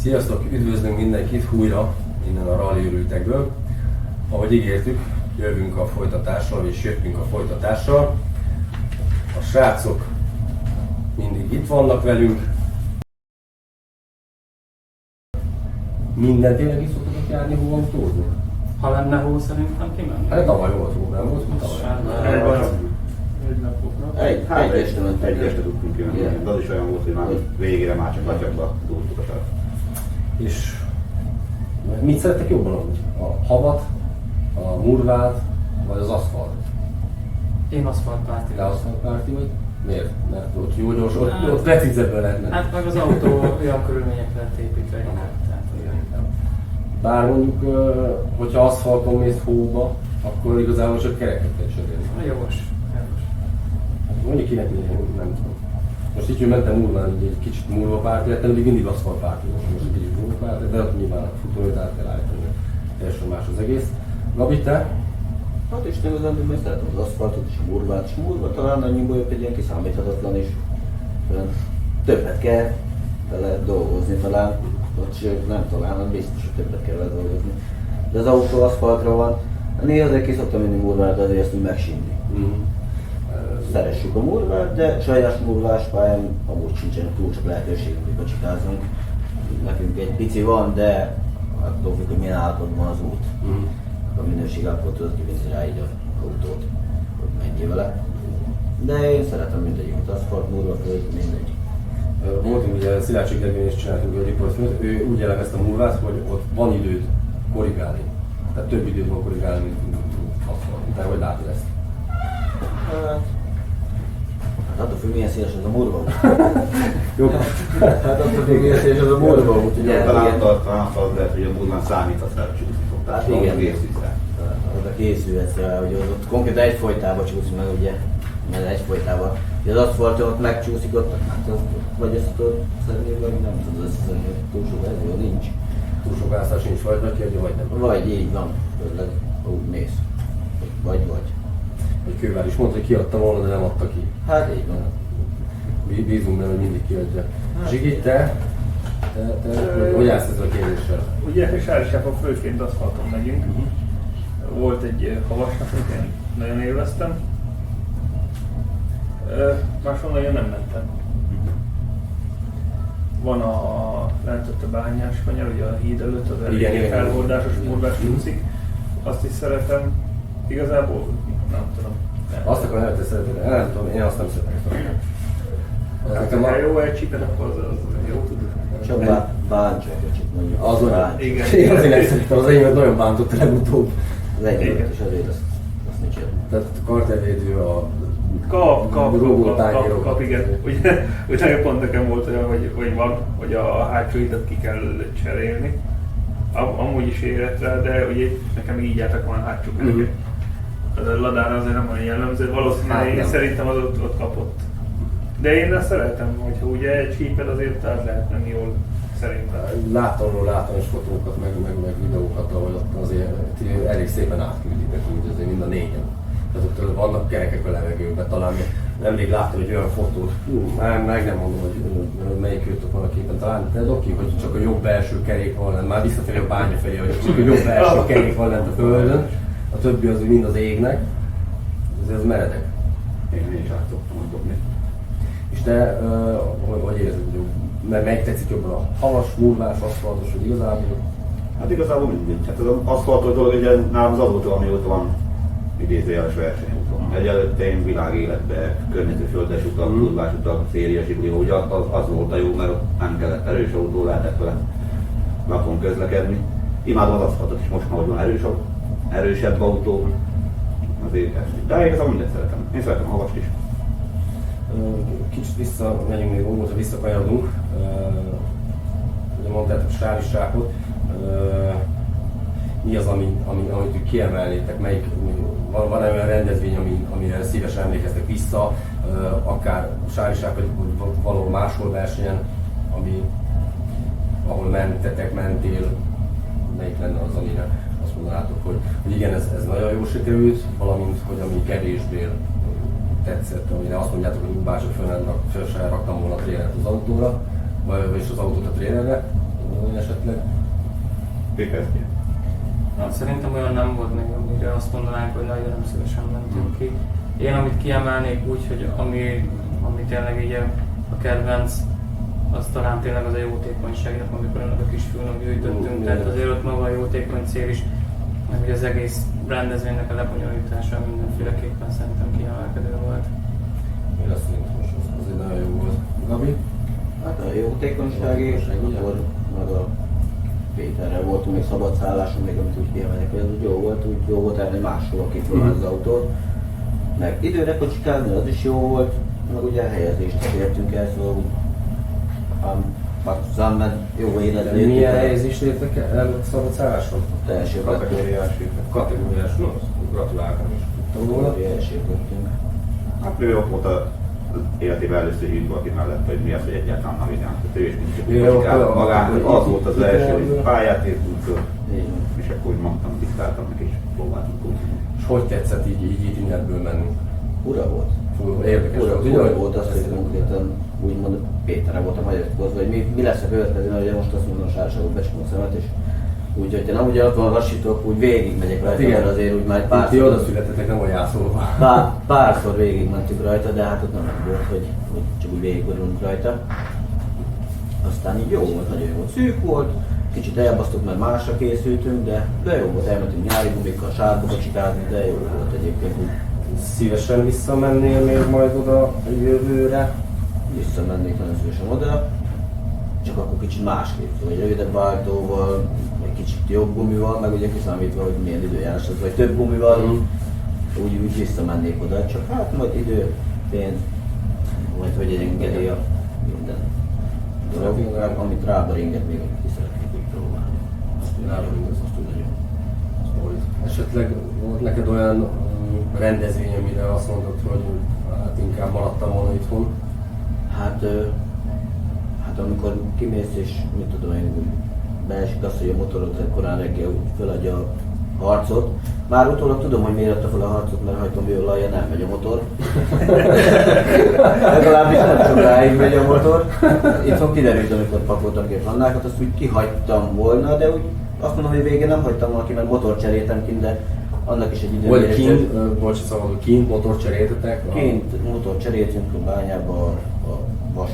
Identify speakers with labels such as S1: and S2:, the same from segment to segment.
S1: Sziasztok! Üdvözlünk mindenkit újra innen a rally őrültekből. Ahogy ígértük, jövünk a folytatással, és jöttünk a folytatással. A srácok mindig itt vannak velünk. Minden tényleg is szoktatok járni hóautózni?
S2: Ha lenne hó, szerintem kimenni.
S1: Hát tavaly volt hó, nem volt, mint tavaly.
S3: Egy este tudtunk jönni, de az is olyan volt, hogy már végére már csak latyagba túltuk a sár.
S1: És mit szerettek jobban amúgy? A havat, a murvát, vagy az aszfalt?
S2: Én aszfaltpárti.
S1: De aszfaltpárti vagy? Miért? Mert ott jó gyors, ott precízebben lehetne.
S2: Hát meg az autó olyan körülményekre lett építve inkább.
S1: Bár mondjuk, hogyha aszfalton mész hóba, akkor igazából csak kereket kell cserélni.
S2: Jogos.
S1: Mondjuk kinek nem tudom. Most így mentem Murván, egy kicsit Murva párti lettem, de mindig aszfalt párti, most egy kicsit Murva párti, de ott nyilván a futóőt át kell állítani. Teljesen más az egész. Gabi, te?
S3: Hát is igazán, hogy szeretem az aszfaltot és a murvát, és a murva talán annyiból jobb egy ilyen kiszámíthatatlan is. Többet kell vele dolgozni talán, vagy nem talán, hanem biztos, hogy többet kell vele dolgozni. De az autó aszfaltra van, néha azért ki szoktam menni murvára, de azért ezt úgy megsínni. Szeressük a murvát, de saját murvás pályán amúgy sincsen túl sok lehetőségünk, hogy kocsikázunk. Nekünk egy pici van, de attól függ, hogy milyen állapotban van az út. A minőség akkor tudod kivinni rá így az autót, hogy menjél vele. De én szeretem mindegyiket, aszfalt, murva, föld, mindegy.
S1: Voltunk ugye Szilácsik Gergőn is csináltunk egy riportfilmet, ő úgy elemezte a murvát, hogy ott van időd korrigálni. Tehát több időd van korrigálni, mint aszfalt. Te hogy látod ezt?
S3: Hát attól függ, milyen széles az a murva út.
S1: Jó.
S3: Hát attól függ, milyen széles az a murva út. Talán az lehet, hogy a murván számítasz rá, csúszni fog. Hát igen. Oda készülhetsz rá, hogy ott konkrétan egyfolytában csúszik meg, ugye? Mert egyfolytában. Az aszfalton ott megcsúszik, ott, hát az, vagy ezt tudod szedni, vagy nem tudod összeszedni, túl sok ezzel nincs.
S1: Túl sok ászás nincs, vagy neki, vagy nem.
S3: Vagy így van, főleg úgy mész. Vagy.
S1: Egy kővár is mondta, hogy kiadta volna, de nem adta ki.
S3: Hát így van.
S1: Bízunk benne, hogy mindig kiadja. Zsigi, te hogy állsz ezzel a kérdéssel?
S4: Ugye Sáriságon főként aszfalton megyünk. Volt egy havas nap, amit én nagyon élveztem. Máshol nagyon nem mentem. Van lent ott a Bányás kanyar, ugye a híd előtt az elég felhordásos, murvás úszik. Azt is szeretem. Igazából nem tudom.
S1: Azt akarom, hogy te szereted, nem tudom, én azt nem szeretem.
S4: Ha jó elcsíped, akkor az jó tud.
S3: Csak bántságot mondjuk.
S1: Az olyan.
S4: Igen.
S1: Én azért nem szeretem, az enyémet nagyon bántott legutóbb.
S3: Az enyémet is azért azt nincs jön.
S1: Tehát a kartervédő, a
S4: Kap, igen. Ugye nagyon pont nekem volt olyan, hogy van, hogy a hátsó hidat ki kell cserélni. Amúgy is érett rá, de ugye nekem így jártak van hátsó kereke. A Ladára azért nem olyan jellemző, valószínűleg én szerintem az ott kapott. De én ezt szeretem, hogyha ugye csíped azért át lehet menni jól, szerintem.
S1: Láttam is fotókat, meg videókat, ahol ott azért elég szépen átkülditek úgy azért mind a négyen. Tehát ott vannak kerekek a levegőben, talán nemrég láttam egy olyan fotót, meg nem mondom, hogy melyik jöttök van a képen, talán te Doki, hogy csak a jobb belső kerék van lent, már visszafelé a bánya felé, hogy csak a jobb belső kerék van lent a földön, a többi az mind az égnek, azért az meredek.
S3: Én is át szoktam dobni.
S1: És te, hogy érzed, hogy melyik tetszik jobban, a havas, murvás, aszfaltos, hogy igazából?
S3: Hát igazából mindig. Hát az aszfaltos dolog, ugye nálam az azóta, amióta van idézőjeles versenyúton. Egyelőtte én világéletben környező földes utak, kurvás utak, szériás iblió, ugye az volt a jó, mert ott nem kellett erős autó, lehetett vele napon közlekedni. Imádom az aszfaltot is most már, hogy van erősebb autó, azért ezt. De igazából mindet szeretem. Én szeretem a havast is.
S1: Kicsit visszamegyünk még óvóta, visszakanyarodunk. Ugye mondtátok Sáriságot. Mi az, amit kiemelnétek? Van olyan rendezvény, amire szívesen emlékeztek vissza, akár Sáriság, vagy valahol máshol versenyen, ahol mentél, melyik lenne az, amire azt mondanátok, hogy igen, ez nagyon jól sikerült, valamint, hogy ami kevésbé tetszett, amire azt mondjátok, hogy bárcsak föl sem raktam volna a trénert az autóra, vagyis az autót a trénerre, vagy esetleg?
S3: Végeztjén.
S2: Szerintem olyan nem volt még, amire azt mondanánk, hogy nagyon nem szívesen mentünk ki. Én amit kiemelnék úgy, hogy ami tényleg így a kedvenc, az talán tényleg az a jótékonyságnak, amikor ennek a kis fiúnak gyűjtöttünk, tehát azért ott maga a jótékony cél is, meg ugye az egész rendezvénynek a lebonyolítása mindenféleképpen szerintem kiemelkedő volt.
S1: Én azt mondom, hogy az egy nagyon jó volt. Gabi?
S5: Hát a jótékonysági, akkor meg a Péterrel voltunk még szabadszálláson, még amit úgy kiemelnek, hogy az úgy jó volt elmenni máshol kipróbálni az autót. Meg időre kocsikázni, az is jó volt, meg ugye a helyezést értünk el, szóval úgy Zamben jó érezni.
S1: Milyen helyezést értek el a szabadszálláson?
S5: Első
S1: Kategóriás, no, gratuláltam is. Tudtam volna.
S5: Első köttünk.
S3: Hát ő ott volt az életében először hívva, aki mellett, hogy mi az, hogy egyáltalán navigál. Tehát ő is nincs magát, hogy az volt az első, hogy pályát írtunk, és akkor úgy mondtam, diktáltam neki, és próbáltunk úgy.
S1: És hogy tetszett így itt innentből menni?
S5: Ura volt.
S1: Érdekes volt.
S5: Ura volt az, hogy konkrétan úgymond Péterre voltam hagyatkozva, hogy mi lesz a következő, mert ugye most azt mondom, a sárságot becsom a szemet, és úgy, hogy én amúgy alatt lassítok, úgy végig megyek rajta, mert azért úgy már párszor...
S1: Ti oda születetek, nem olyan szólva.
S5: Párszor végig mentünk rajta, de hát ott nem volt, hogy csak úgy végigborulunk rajta. Aztán így jó volt, nagyon jó volt. Szűk volt, kicsit elbasztuk, mert másra készültünk, de jó volt, elmentünk nyári gumikkal, sárba kocsikázni, de jó volt egyébként.
S1: Szívesen visszamennél még majd oda jövőre?
S5: Visszamennék nagyon szívesen oda, csak akkor kicsit másképp, vagy rövidebb váltóval, egy kicsit jobb gumival, meg ugye kiszámítva, hogy milyen időjárás az, vagy több gumival, úgy visszamennék oda, csak hát majd idő, pénz, vagy hogy engedi a minden dolog, amit rábaringet még ki szeretnék úgy próbálni. Azt úgy nagyon.
S1: Esetleg volt neked olyan rendezvény, amire azt mondod, hogy hát inkább maradtam volna itthon?
S5: Hát amikor kimész és mit tudom én, beesik azt, hogy a motorot korán reggel úgy feladja a harcot. Már utólag tudom, hogy miért adta fel a harcot, mert hagytam jól alja, nem megy a motor. Legalábbis nem sokáig megy a motor. Itthon kiderült, amikor pakoltam ki a flannákat, azt úgy kihagytam volna, de úgy azt mondom, hogy végén nem hagytam volna ki, mert motor cseréltem kint, de annak is egy időmérés.
S1: Vagy kint, bocs, szabadul, kint motor cseréltetek?
S5: Kint motor cseréltünk a bányába a vas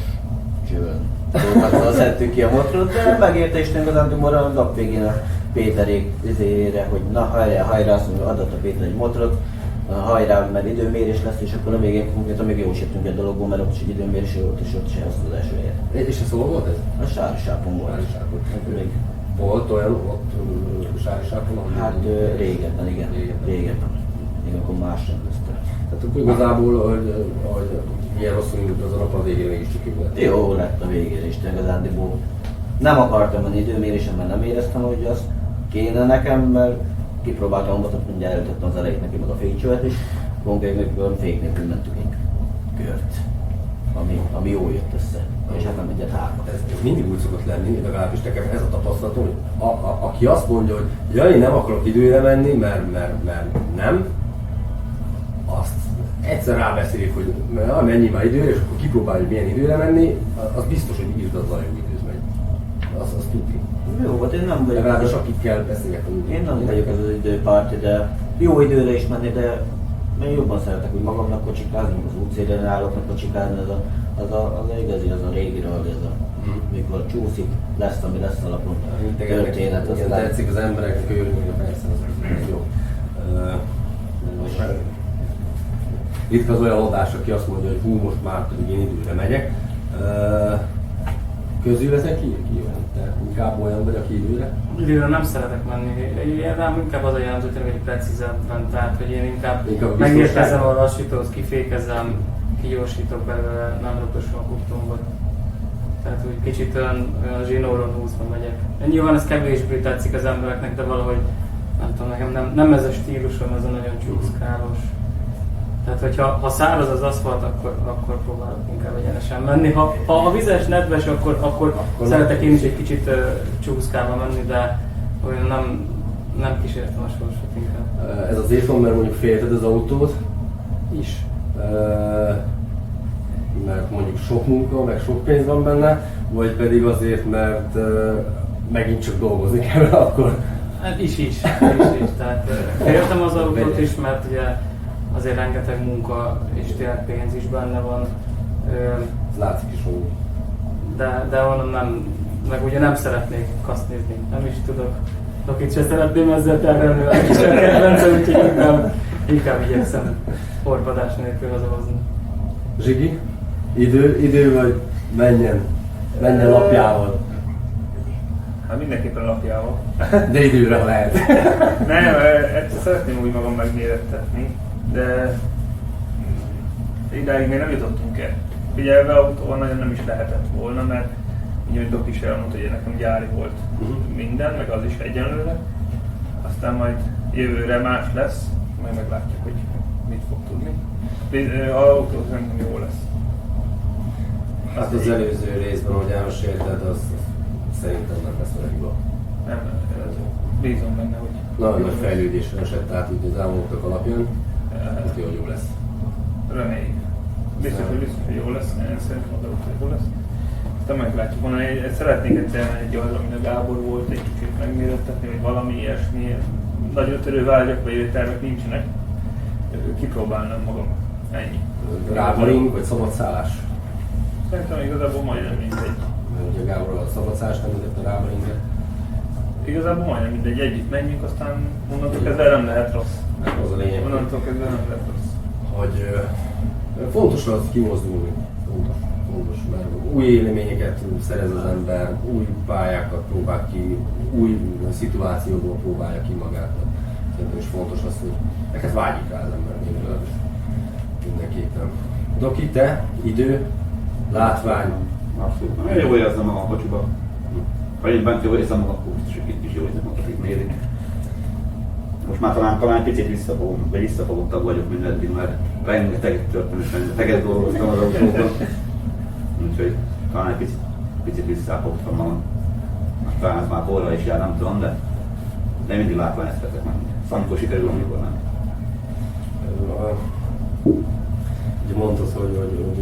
S5: csőn. Dolgokkal szedtük ki a motorot, de megérte Isten igazán, a nap végén a Péterék izére, hogy na hajrá, azt mondja, adott a Péter egy motorot, hajrá, mert időmérés lesz, és akkor a végén konkrétan még jósítünk egy dologból, mert ott is egy időmérés volt, és ott is elhozta az első helyet.
S1: És ez hol volt ez?
S5: A Sárisápon volt.
S1: Még volt olyan ott Sárisápon?
S5: Hát régebben, igen. Régebben. Még akkor más sem közte.
S1: Tehát akkor igazából, hogy milyen rosszul indult az a nap, a végén mégis csak volt.
S5: Jó lett a végén is, igazándiból. Nem akartam menni időmérésen, mert nem éreztem, hogy az kéne nekem, mert kipróbáltam a motort, mindjárt elütöttem az elejét neki meg a fékcsövet is. Konkrétan fék nélkül mentünk egy kört, ami jól jött össze. És hát nem egyet hármat.
S1: Ez mindig úgy szokott lenni, legalábbis nekem ez a tapasztalatom, hogy aki azt mondja, hogy ja, én nem akarok időre menni, mert nem, azt egyszer rábeszélik, hogy mennyi már időre, és akkor kipróbáljuk milyen időre menni, az biztos, hogy írdatlan jó időz megy. Az tudni.
S5: Jó, hát én nem vagyok.
S1: Legalábbis akikkel beszélgetünk.
S5: Én nem vagyok ez az időpárti, de jó időre is menni, de én jobban szeretek úgy magamnak kocsikázni, az útszélen álloknak kocsikázni, az a igazi, az a régi röld, ez a mikor csúszik, lesz, ami lesz alapon történet.
S1: Igen, tetszik az embereknek, örülünk, persze, az jó. Ritka az olyan adás, aki azt mondja, hogy hú, most már pedig én időre megyek. Közületek ki van? Te inkább olyan vagy, aki időre?
S2: Időre nem szeretek menni. Én rám inkább az a jellemző, hogy precízebben, tehát hogy én inkább megérkezem a lassítóhoz, kifékezem, kigyorsítok belőle, nem röpösöm a kuptongot. Tehát úgy kicsit olyan zsinóron húzva megyek. Nyilván ez kevésbé tetszik az embereknek, de valahogy nem tudom, nekem nem ez a stílusom, ez a nagyon csúszkálós. Tehát, hogyha száraz az aszfalt, akkor próbálok inkább egyenesen menni. Ha vizes, nedves, akkor szeretek én is egy kicsit csúszkálva menni, de olyan nem kísértem a sorsot inkább.
S1: Ez az éjszon, mert mondjuk félted az autót is, mert mondjuk sok munka, meg sok pénz van benne, vagy pedig azért, mert megint csak dolgozni kell, akkor
S2: Hát is. Tehát féltem az autót is, mert ugye azért rengeteg munka és tényleg pénz is benne van.
S1: látszik is, hogy
S2: De onnan nem, meg ugye nem szeretnék kasznizni, nem is tudok. Dokit se szeretném ezzel terhelni, a kis kedvencem, úgyhogy inkább igyekszem horpadás nélkül hazahozni.
S1: Zsigi, idő vagy menjen lapjával.
S4: Hát mindenképpen lapjával.
S1: De időre, ha lehet.
S4: Nem, egyszer szeretném úgy magam megmérettetni, de idáig még nem jutottunk el. Figyelve autóval nagyon nem is lehetett volna, mert ugye, hogy Doki is elmondta, hogy nekem gyári volt minden, meg az is egyenlőre. Aztán majd jövőre más lesz, majd meglátjuk, hogy mit fog tudni. A autó szerintem jó lesz.
S1: Hát az előző részben, ahogy elmesélted, az szerintem nem lesz a legjobb.
S4: Nem, bízom benne, hogy...
S1: Nagyon nagy fejlődésre esett át így az elmondottak alapján. Ez jó, hogy jó lesz.
S4: Reméljük. Biztos, hogy jó lesz, én szerintem az autó jó lesz. Aztán meglátjuk, szeretnék egyszer egy olyan, amin a Gábor volt, egy kicsit megmérettetni, vagy valami ilyesmi. Nagyon törő vágyak, vagy tervek nincsenek. Kipróbálnám magam. Ennyi.
S1: Rábaring vagy szabadszállás?
S4: Szerintem igazából majdnem mindegy.
S1: Ugye Gábor a szabadszállás nem mondott a rábaringet.
S4: Igazából majdnem mindegy, együtt menjünk, aztán onnantól kezdve nem lehet rossz.
S1: Az a lényeg,
S4: Onnantól kezdve nem lehet rossz.
S1: hogy fontos az kimozdulni. Fontos, mert új élményeket szerez az ember, új pályákat próbál ki, új szituációból próbálja ki magát. Szerintem is fontos az, hogy neked vágyik rá az ember, én legalábbis mindenképpen. Doki, te, idő, látvány.
S3: Abszolút. Nagyon jól érzem magam a kocsiba. Ha én bent jól érzem magam, akkor biztos, hogy itt is jól érzem magam, akik nézik. Most már talán picit visszafogottak vagyok mindeddig, mert rengeteget történt, és rengeteget dolgoztam az autóban. Úgyhogy talán egy picit visszafogtam magam. Talán ez már korra is jár, nem tudom, de mindig látvány ezt vettek meg. Amikor sikerül, amikor nem.
S1: Ugye mondtad, hogy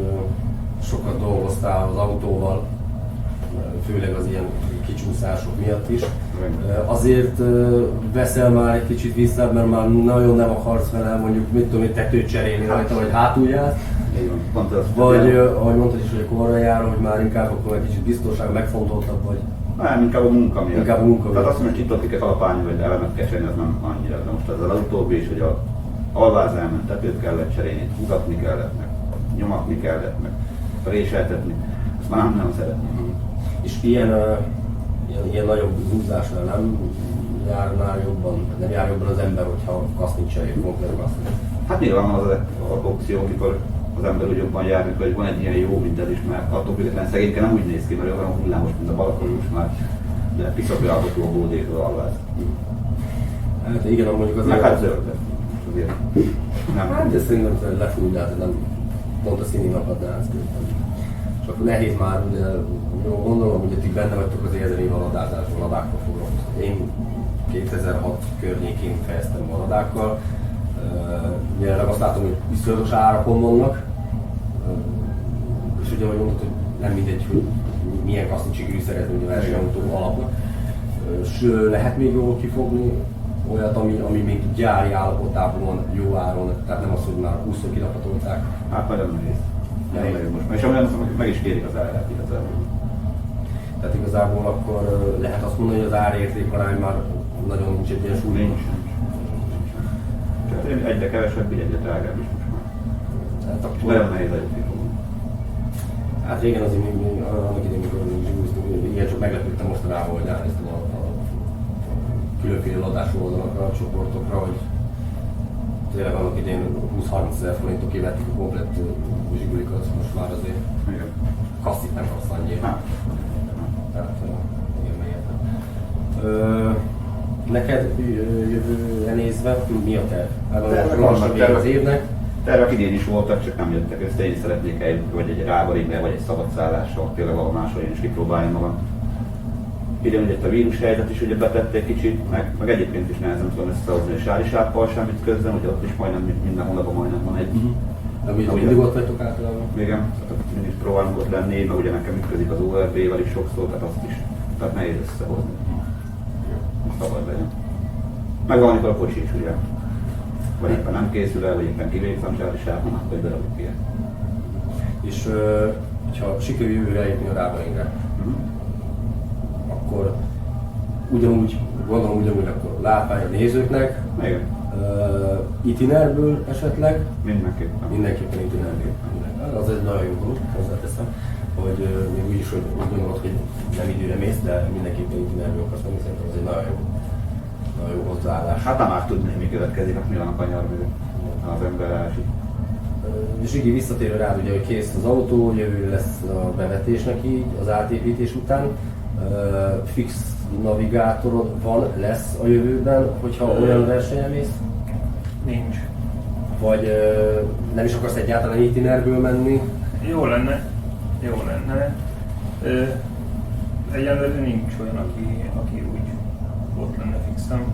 S1: sokat dolgoztál az autóval, főleg az ilyen kicsúszások miatt is. Azért veszel már egy kicsit vissza, mert már nagyon nem akarsz vele mondjuk, mit tudom én, tetőt cserélni rajta, vagy hátulját. Vagy ahogy mondtad is, hogy korra jár, hogy már inkább akkor egy kicsit biztonság megfontoltabb, vagy...
S3: Nem, inkább a munka miatt.
S1: Inkább a munka
S3: Tehát
S1: miatt.
S3: azt mondom, hogy kitoltik kalapálni, vagy elemet kell cserélni, az nem annyira. De most ez az autóban is, hogy a alváz elment, tetőt kellett cserélni, húzatni kellett, meg nyomatni kellett, meg réseltetni. Azt már nem szeretném.
S1: És ilyen nagyobb húzásnál nem jár jobban az ember, hogyha kasznit cserél, komplet kasznit.
S3: Hát nyilván van az opció, amikor az ember úgy jobban jár, hogy van egy ilyen jó minden is, mert attól függetlenül szegényke nem úgy néz ki, mert olyan hullámos, mint a Balaton most már, de piszakra alkotó a bódékról alváz.
S1: Hát igen, mondjuk azért...
S3: Meg hát zöld, azért nem.
S1: Hát de szerintem lefújnál, nem pont a színi napadnál ezt különben. És akkor nehéz már, ugye, jó, gondolom, hogy ti benne vagytok az érzeni valadázásban, valadákkal foglalkoztok. Én 2006 környékén fejeztem valadákkal. Jelenleg azt látom, hogy viszonylagos árakon vannak. És ugye, ahogy mondtad, hogy nem mindegy, hogy milyen kasznitségű szeretni, ugye versenyautó alapnak. És lehet még jól kifogni olyat, ami még gyári állapotában van, jó áron, tehát nem az, hogy már 20-szor kirapatolták.
S3: Hát nagyon nehéz. Nehéz most. És olyan, hogy meg is kérik az árát igazából.
S1: Tehát igazából akkor lehet azt mondani, hogy az árérték arány már nagyon nincs egy ilyen súly.
S3: Nincs. Tehát egyre kevesebb, egyre drágább is most már.
S1: Tehát
S3: És
S1: akkor,
S3: nagyon nehéz egyet kifogni.
S1: hát régen azért még annak idején, mikor zsigúztunk, ilyen csak meglepődtem mostanában, hogy ránéztem a különféle adású oldalakra, a csoportokra, hogy tényleg annak idején 20-30 ezer forintokért vettük a komplett zsigulikat, most már azért
S3: Igen.
S1: kasszit nem kapsz annyira.
S3: Hát.
S1: Tehát igen, megértem. Neked jövőre nézve mi a terv? Lassan vége az évnek.
S3: Tervek idén is voltak, csak nem jöttek össze. Én is szeretnék vagy egy rábaringre, vagy egy szabadszállással, tényleg valahol máshol én is kipróbálni magam. Idén ugye a vírus helyzet is ugye betette egy kicsit, meg egyébként is nehezen tudom összehozni a sári sáppal semmit közben, ugye ott is majdnem minden hónapban majdnem van egy.
S1: De mindig ott vagytok általában?
S3: Igen, tehát mindig próbálunk ott lenni, meg ugye nekem ütközik az ORB-vel is sokszor, tehát azt is Tehát nehéz összehozni. Szabad legyen. Meg van, amikor a kocsi is, ugye? Vagy éppen nem készül el, vagy éppen kivégzem sárvisában, akkor egy darabig ilyen.
S1: És ha sikerül jövőre eljutni a Rábaringre, akkor ugyanúgy, gondolom ugyanúgy akkor látvány a nézőknek,
S3: Igen.
S1: Itinerből esetleg,
S3: Mindenképpen.
S1: mindenképpen itinerből. Az egy nagyon jó dolog, hozzáteszem, hogy még úgy is, hogy úgy gondolod, hogy nem időre mész, de mindenképpen itinerből akarsz menni, szerintem az egy nagyon jó hozzáállás.
S3: Hát nem már tudni, mi következik, mi van a kanyar mögött. Az ember elesik.
S1: Zsigi, visszatérve rád, ugye, hogy kész az autó, jövő lesz a bevetésnek így, az átépítés után. Fix navigátorod van, lesz a jövőben, hogyha olyan versenyen mész?
S4: Nincs.
S1: Vagy nem is akarsz egyáltalán itinerből menni?
S4: Jó lenne. Egyelőre nincs olyan, aki úgy ott lenne fixem.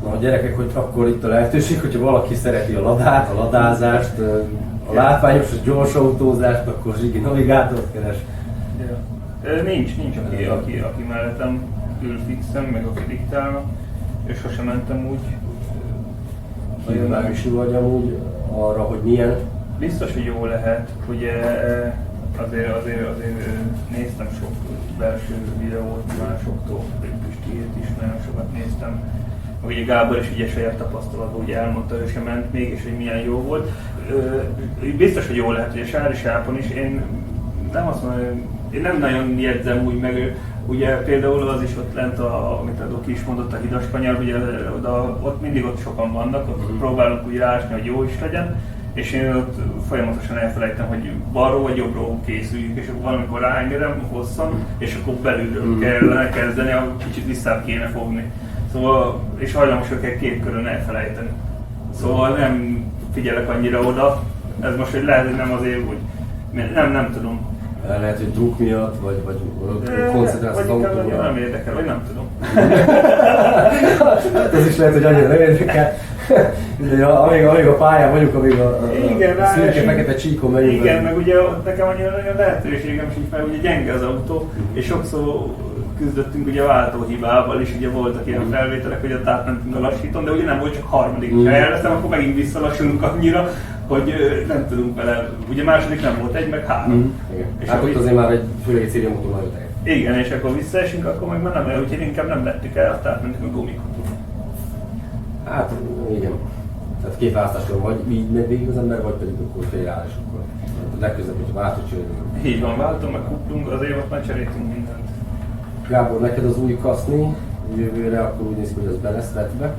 S1: Na a gyerekek, hogy akkor itt a lehetőség, hogyha valaki szereti a ladát, a ladázást, a látványos, a gyors autózást, akkor Zsigi navigátort keres.
S4: Ja. Nincs aki mellettem ül fixem, meg aki diktálna, és sosem mentem úgy.
S1: Nagyon rámisi vagy amúgy arra, hogy milyen.
S4: Biztos, hogy jó lehet, ugye azért néztem sok belső videót másoktól, Pistiét is nagyon sokat néztem. Ugye Gábor is ugye saját tapasztalatból ugye elmondta, ő sem ment még, és hogy milyen jó volt. Biztos, hogy jó lehet, hogy a Sári-sápon is, én nem azt mondom, én nem nagyon jegyzem úgy meg, ugye például az is ott lent, amit a Doki is mondott, a Hidaskanyar, ugye ott mindig ott sokan vannak, ott próbálunk úgy rásni, hogy jó is legyen, és én ott folyamatosan elfelejtem, hogy balról vagy jobbról készüljük, és valamikor ráengedem hosszan, és akkor belülről kellene kezdeni, kicsit visszább kéne fogni. Szóval, és hajlamos őket két körön elfelejteni. Szóval nem figyelek annyira oda, ez most hogy lehet, hogy nem azért, hogy nem tudom.
S1: Lehet, hogy druk miatt, vagy koncentrálsz az autóra.
S4: Nem érdekel, vagy nem tudom.
S1: Ez is lehet, hogy annyira nem érdekel. Amíg a pályán vagyunk, amíg a szürke-fekete csíkon megyünk.
S4: Igen, meg ugye nekem annyira nagyon lehetőségem sincs, mert ugye gyenge az autó, és sokszor küzdöttünk ugye a váltóhibával is, ugye voltak ilyen felvételek, hogy ott átmentünk a lassítón, de ugye nem volt csak harmadik. Ha elveszem, akkor megint visszalassulunk annyira, hogy nem tudunk vele. Ugye második nem volt, egy meg három.
S1: És hát ott azért már főleg egy széria motor nagyon tehet.
S4: Igen, és akkor visszaesünk, akkor meg már nem lehet, úgyhogy inkább nem vettük el, azt átmentünk a gumikot.
S1: Hát igen. Tehát két választásról vagy így megy végig az ember, vagy pedig akkor féláll, és akkor legközelebb, hogyha váltott cserélünk.
S4: Így van, váltom, meg kuplunk, azért ott már cseréltünk mindent.
S1: Gábor, neked az új kaszni jövőre akkor úgy néz ki, hogy az be lesz vetve?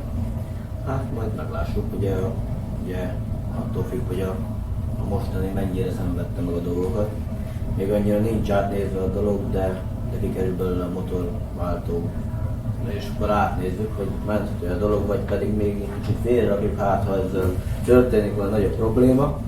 S5: Hát majd meglássuk, ugye attól függ, hogy a mostani mennyire szenvedte meg a dolgokat. Még annyira nincs átnézve a dolog, de kikerül belőle a motorváltó. És akkor átnézzük, hogy menthető a dolog, vagy pedig még egy kicsit félrerakjuk, hát ha ezzel történik valami nagyobb probléma.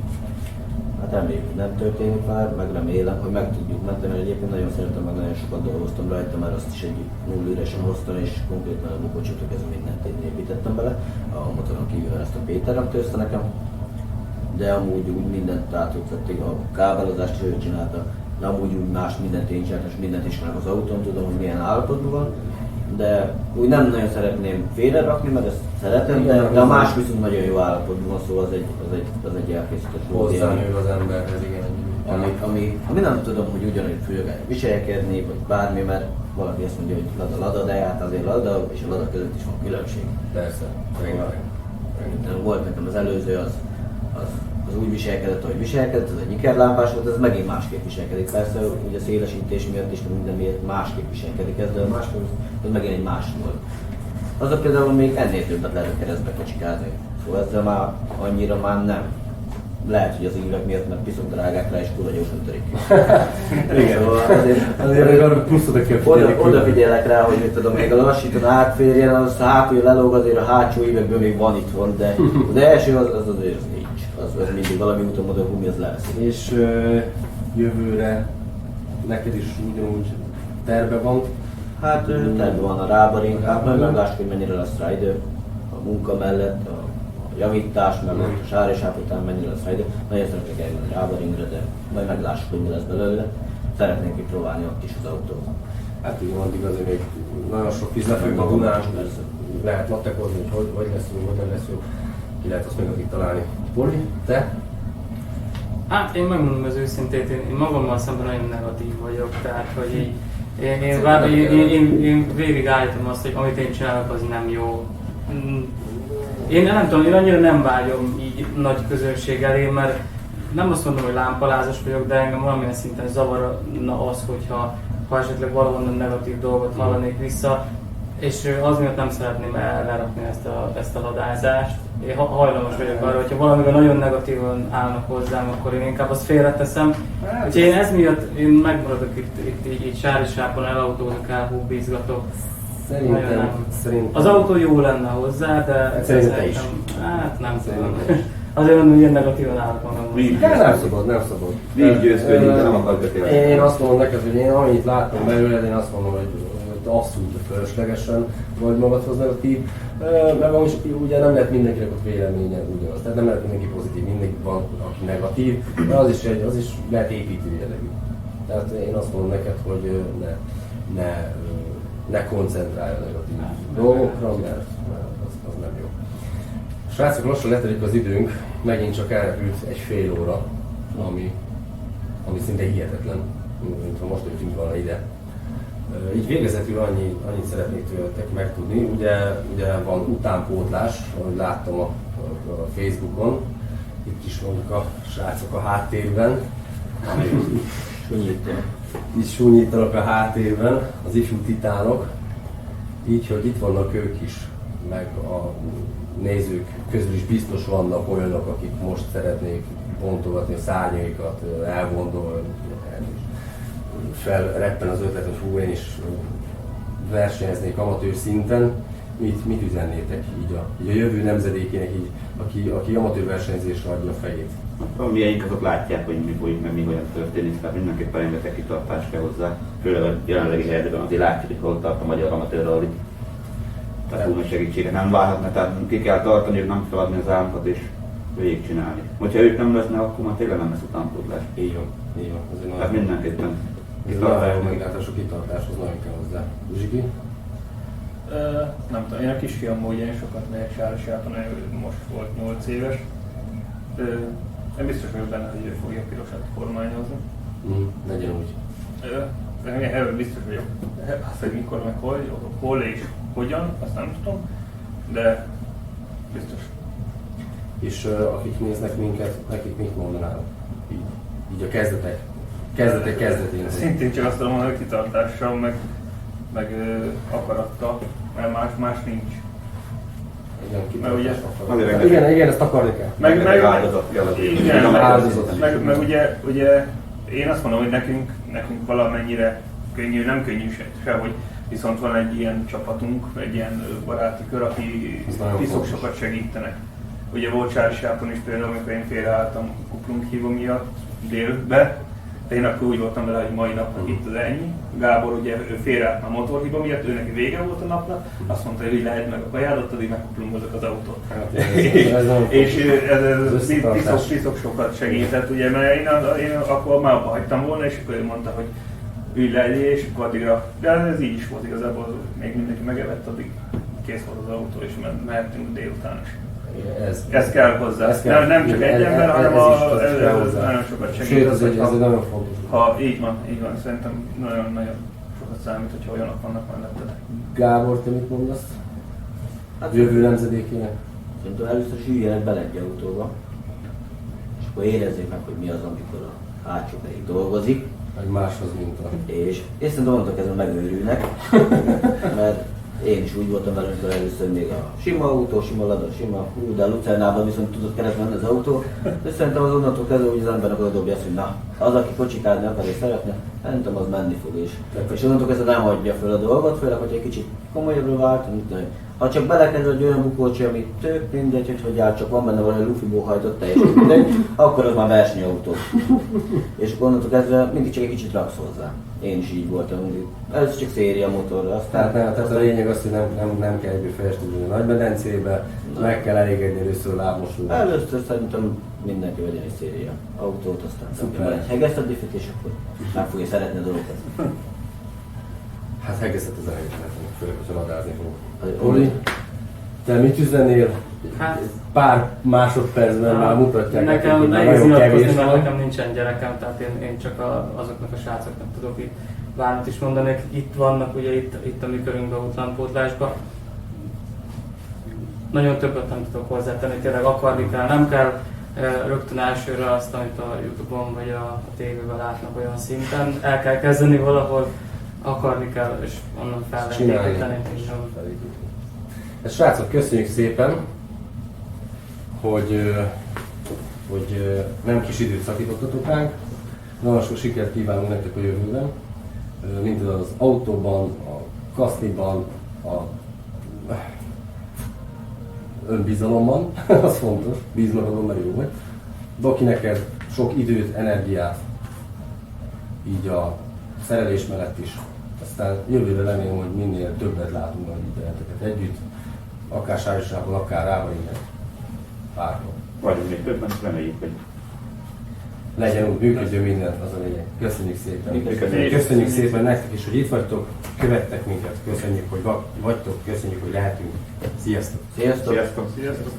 S5: Hát reméljük, hogy nem történik már, meg remélem, hogy meg tudjuk menteni, mert egyébként nagyon szeretem, meg nagyon sokat dolgoztam rajta, mert azt is egy null üresen hoztam, és konkrétan a bukocsotok ez mindent én építettem bele. A motoron kívül ezt a Péter rakta össze nekem, de amúgy úgy mindent átvették, a kábellozást ő csinálta, de amúgy úgy más mindent én csináltam, és mindent ismerek az autón, tudom, hogy milyen állapotban van. De úgy nem nagyon szeretném félrerakni, mert ezt szeretem, de a más viszont nagyon jó állapotban van, szóval az egy elkészített volt.
S1: Hozzánő az emberhez, igen.
S5: Ami nem tudom, hogy ugyanúgy fogja viselkedni, vagy bármi, mert valaki azt mondja, hogy lada, de hát azért lada, és a lada között is van különbség.
S1: Persze,
S5: Volt nekem az előző, az úgy viselkedett, ahogy viselkedett, ez egy ikerlámpás volt, ez megint másképp viselkedik. Persze, ugye a szélesítés miatt is, minden miatt másképp viselkedik ez, de a másképp az megint egy más volt. Az a például még ennél többet lehet a keresztbe kacsikázni. Szóval ezzel már annyira már nem. Lehet, hogy az évek miatt, mert piszok drágák rá, és kurva gyorsan törik.
S1: Igen, szóval azért arra plusz oda kell figyelni.
S5: Odafigyelek rá, hogy mit tudom, még a lassíton átférjen, az hátul lelóg, azért a hátsó évekből még van itthon, de az első az azért az nincs. Az mindig valami úton oda gumi, az lesz.
S1: És jövőre neked is ugyanúgy terve van?
S5: Hát terve van a Rábaring, hát majd meglássuk, hogy mennyire lesz rá idő. A munka mellett, a javítás, meg a Sári-sáp után mennyire lesz rá idő. Nagyon szeretnék eljönni a Rábaringre, de majd meglássuk, hogy mi lesz belőle. Szeretnénk kipróbálni ott is az autót.
S1: Hát igen, addig azért még nagyon sok víz lefügg a Dunán, lehet lattekozni, hogy lesz jó, hogy nem lesz jó. Ki lehet azt még akik találni. Poli, te?
S2: Hát én megmondom az őszintét, én magammal szemben nagyon negatív vagyok, tehát hogy így én végig állítom azt, hogy amit én csinálok, az nem jó. Én nem tudom, én annyira nem vágyom így nagy közönség elé, mert nem azt mondom, hogy lámpalázas vagyok, de engem valamilyen szinten zavarna az, hogyha esetleg valahonnan negatív dolgot hallanék vissza, és az miatt nem szeretném lerakni ezt a ladázást. Én hajlamos vagyok arra, hogyha valamivel nagyon negatívan állnak hozzám, akkor én inkább azt félreteszem. Úgyhogy én ez miatt én megmaradok itt így sárisápon, elautózok, elhúbbizgatok.
S1: Szerintem.
S2: Az autó jó lenne hozzá, de
S1: szerintem is.
S2: Hát nem tudom. Azért mondom, hogy ilyen negatívan állok magam.
S1: Nem szabad.
S3: Nincs győzködni, de nem akar betélni.
S1: Én azt mondom neked, hogy én amennyit láttam belőled, én azt mondom, hogy abszolút fölöslegesen vagy magadhoz negatív. Meg amúgy ugye nem lehet mindenkinek ott véleménye ugyanaz. Tehát nem lehet mindenki pozitív, mindig van, aki negatív, de az is lehet építő jellegű. Tehát én azt mondom neked, hogy ne koncentrálj a negatív dolgokra, mert az nem jó. Srácok, lassan letelik az időnk, megint csak elrepült egy fél óra, ami szinte hihetetlen, mintha most jöttünk volna ide. Így végezetül annyit szeretnék tőletek megtudni, ugye van utánpótlás, ahogy láttam a Facebookon, itt is mondjuk a srácok a háttérben, itt súnyítanak a háttérben, az ifjú titánok, így, hogy itt vannak ők is, meg a nézők közül is biztos vannak olyanok, akik most szeretnék bontogatni a szárnyaikat, elgondolni, felreppen az ötlet, hogy hú, én is versenyeznék amatőr szinten. Mit üzennétek így a jövő nemzedékének, aki amatőr versenyzésre adja a fejét?
S3: A miénk azok látják, hogy mi folyik, meg mi olyan történik, tehát mindenképpen rengeteg kitartás kell hozzá. Főleg a jelenlegi helyzetben azért látjuk, hogy hol tart a magyar amatőr rally. Tehát túl nagy segítséget nem várhatna, tehát ki kell tartani, nem feladni az álmokat és végigcsinálni. Hogyha ők nem lesznek, akkor már tényleg nem lesz utánpótlás.
S1: Így van.
S3: Tehát mindenképpen.
S1: Ez nagyon jó meglátású kitartáshoz nagyon kell hozzá. Zsiki?
S4: Nem tudom, én a kisfiamból ugye én sokat megyek Sárosáton, ő most volt 8 éves. Én biztos vagyok benne, hogy ő fogja a pirosat kormányozni.
S1: Legyen úgy.
S4: Erről biztos vagyok. Azt, hogy mikor, meg hol és hogyan, azt nem tudom, de biztos.
S1: És akik néznek minket, nekik mit mondanál? Így a kezdetén.
S4: Szintén csak azt tudom mondani, hogy kitartással, meg akarattal, mert más nincs.
S1: Igen, ezt akarni kell.
S4: Meg ugye én azt mondom, hogy nekünk valamennyire könnyű, nem könnyű sehogy, viszont van egy ilyen csapatunk, egy ilyen baráti kör, aki piszok sokat segítenek. Ugye volt Sárosáton is például, amikor én félreálltam kuplunk hívó miatt délbe, de én akkor úgy voltam vele, hogy mai napnak itt az ennyi. Gábor ugye ő félreállt a motorhiba miatt, ő neki vége volt a napnak, azt mondta, hogy lehet meg a kajádat, addig megkuplungozok az autót. És ez piszok sokat segített, ugye, mert én akkor már abba hagytam volna, és akkor ő mondta, hogy ülj le, és akkor addigra, de ez így is volt igazából, még mindenki megevett, addig kész volt az autó, és mehetünk délután is. Ez kell hozzá. Nem csak egy ember, hanem ez nagyon sokat segít.
S1: Sőt, ez egy nagyon fontos.
S4: Így van. Szerintem nagyon sokat számít, hogyha olyanok vannak melletted.
S1: Gábor, te mit mondasz? Hát jövő nemzedékének?
S5: Szerintem először is üljenek bele egy autóba, és akkor érezzék meg, hogy mi az, amikor a hátsó pedig dolgozik.
S1: Meg máshoz minta.
S5: És szerintem onnantól kezdve megőrülnek, mert én is úgy voltam vele, amikor először még a sima autó, sima lada, sima hú, de a Lucernában viszont tudott keresni az autó. De szerintem az onnantól kezdve, hogy az embernek oda dobja azt, hogy na, az, aki kocsikázni akar és szeretne, szerintem az menni fog is. És onnantól kezdve nem hagyja fel a dolgot, főleg, hogy egy kicsit komolyabbra vált, ha csak belekerül egy olyan bukócsi, amit tök mindegy, hogy áll, csak van benne valami lufiból hajtott teljesen mindegy, akkor az már versenyautó. És onnantól kezdve mindig csak egy kicsit raksz hozzá. Én is így voltam mindig. Ez csak széria motorra, aztán...
S1: Tehát a lényeg az, hogy nem kell egyből fejestudni a Nagymedencébe, meg kell elégedni először lábmosulni.
S5: Először szerintem mindenki vegyen egy széria autót, aztán kapja egy hegesztett diffit, és akkor meg fogja szeretni a dolgokat.
S1: Hát hegeszett az elejét, főleg, hogyha ladázni fogok. Oli, te mit üzenél?
S2: Hát,
S1: Pár másodpercben már mutatják
S2: nekem
S1: hogy
S2: nehéz
S1: nagyon
S2: nyilatkozni,
S1: kevés
S2: mert
S1: van.
S2: nekem nincsen gyerekem, tehát én csak azoknak a srácoknak tudok itt bármit is mondani, akik itt vannak, ugye itt a mi körünkben, utánpótlásban. Nagyon többet nem tudok hozzátenni, tényleg akarni kell, nem kell rögtön elsőre azt, amit a Youtube-on vagy a tévében látnak olyan szinten. El kell kezdeni valahol, akarni kell, és onnan fel lehet építeni.
S1: Hát srácok, köszönjük szépen, hogy nem kis időt szakítottatok ránk. Nagyon sok sikert kívánunk nektek a jövőben. Mint az autóban, a kaszniban, a önbizalomban, az fontos, bíz magadon, mert jó vagy. Doki, neked sok időt, energiát, így a szerelés mellett is. Aztán jövőre remélem, hogy minél többet látunk majd benneteket együtt, akár Sárosában, akár Rával, innen, bárhol.
S3: Vagyunk még többen, reméljük, hogy
S1: Legyen úgy, működjön minden, az a lényeg. Köszönjük szépen.
S3: Köszönjük.
S1: Köszönjük szépen nektek is, hogy itt vagytok, követtek minket, köszönjük, hogy vagytok, köszönjük, hogy lehetünk. Sziasztok!
S5: Sziasztok!
S3: sziasztok!
S4: Sziasztok!